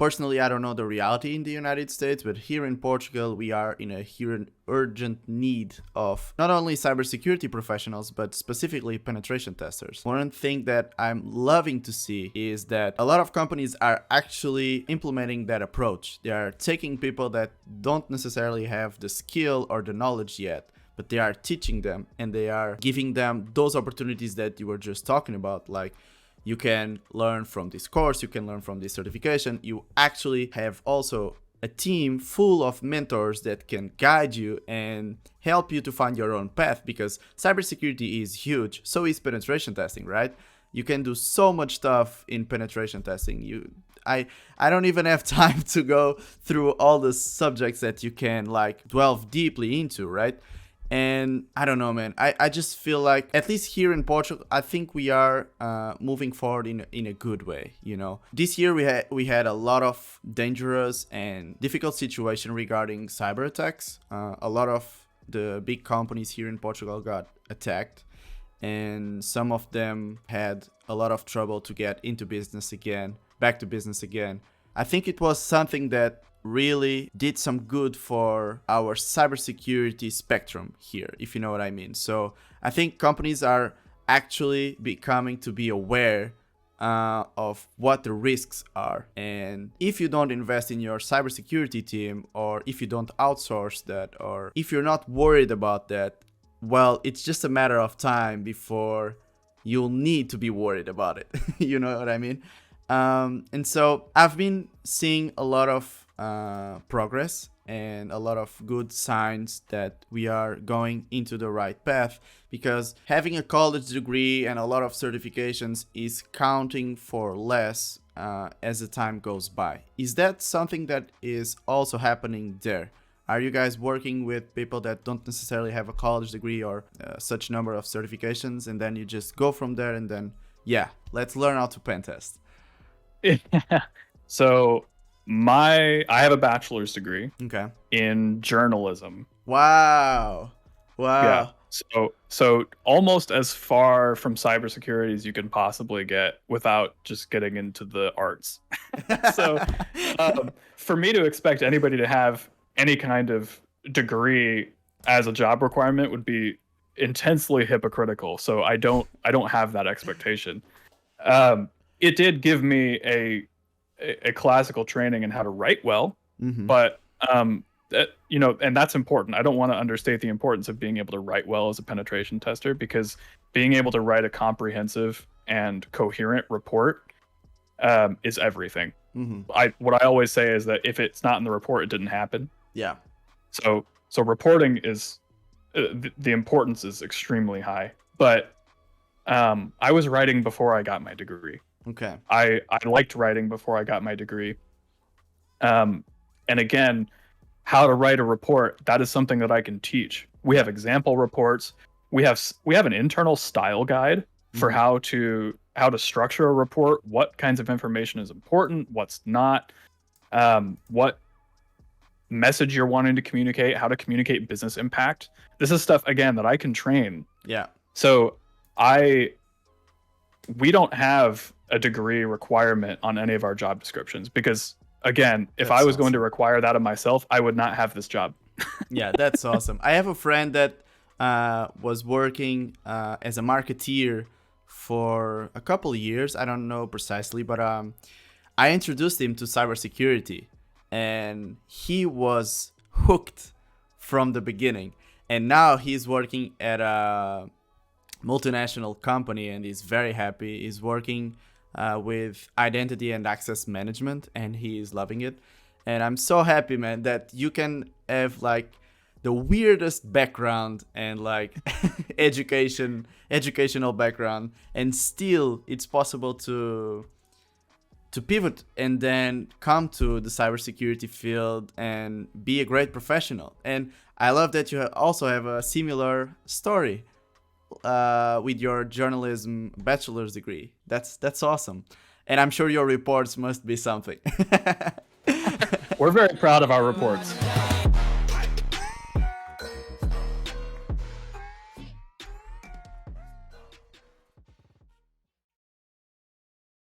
Personally, I don't know the reality in the United States, but here in Portugal, we are in a urgent need of not only cybersecurity professionals, but specifically penetration testers. One thing that I'm loving to see is that a lot of companies are actually implementing that approach. They are taking people that don't necessarily have the skill or the knowledge yet, but they are teaching them, and they are giving them those opportunities that you were just talking about, like you can learn from this course, you can learn from this certification. You actually have also a team full of mentors that can guide you and help you to find your own path, because cybersecurity is huge. So is penetration testing, right? You can do so much stuff in penetration testing. I don't even have time to go through all the subjects that you can like delve deeply into, right? And I don't know, man. I just feel like, at least here in Portugal, I think we are moving forward in a good way. You know, this year we had a lot of dangerous and difficult situation regarding cyber attacks. A lot of the big companies here in Portugal got attacked, and some of them had a lot of trouble to get into business again, back to business again. I think it was something that really did some good for our cybersecurity spectrum here, if you know what I mean. So I think companies are actually becoming to be aware of what the risks are. And if you don't invest in your cybersecurity team, or if you don't outsource that, or if you're not worried about that, well, it's just a matter of time before you'll need to be worried about it. You know what I mean? And so I've been seeing a lot of progress and a lot of good signs that we are going into the right path, because having a college degree and a lot of certifications is counting for less as the time goes by. Is that something that is also happening there? Are you guys working with people that don't necessarily have a college degree or such number of certifications, and then you just go from there and then, yeah, let's learn how to pen test? Yeah. So I have a bachelor's degree in journalism. Wow. Yeah. So almost as far from cybersecurity as you can possibly get without just getting into the arts. So for me to expect anybody to have any kind of degree as a job requirement would be intensely hypocritical. So I don't have that expectation. It did give me a classical training in how to write well, but and that's important. I don't want to understate the importance of being able to write well as a penetration tester, because being able to write a comprehensive and coherent report is everything. What I always say is that if it's not in the report, it didn't happen. Yeah. So reporting is the importance is extremely high. But I was writing before I got my degree. Okay. I liked writing before I got my degree. And again, how to write a report, that is something that I can teach. We have example reports. We have an internal style guide for how to structure a report, what kinds of information is important, what's not, what message you're wanting to communicate, how to communicate business impact. This is stuff, again, that I can train. Yeah. So we don't have a degree requirement on any of our job descriptions, because again, if I was going to require that of myself, I would not have this job. Yeah, that's awesome. I have a friend that was working as a marketeer for a couple of years. I don't know precisely, but I introduced him to cybersecurity, and he was hooked from the beginning. And now he's working at a multinational company and he's very happy. He's working with identity and access management, and he is loving it. And I'm so happy, man, that you can have like the weirdest background and like educational background, and still it's possible to pivot and then come to the cybersecurity field and be a great professional. And I love that you also have a similar story with your journalism bachelor's degree. That's awesome. And I'm sure your reports must be something. We're very proud of our reports.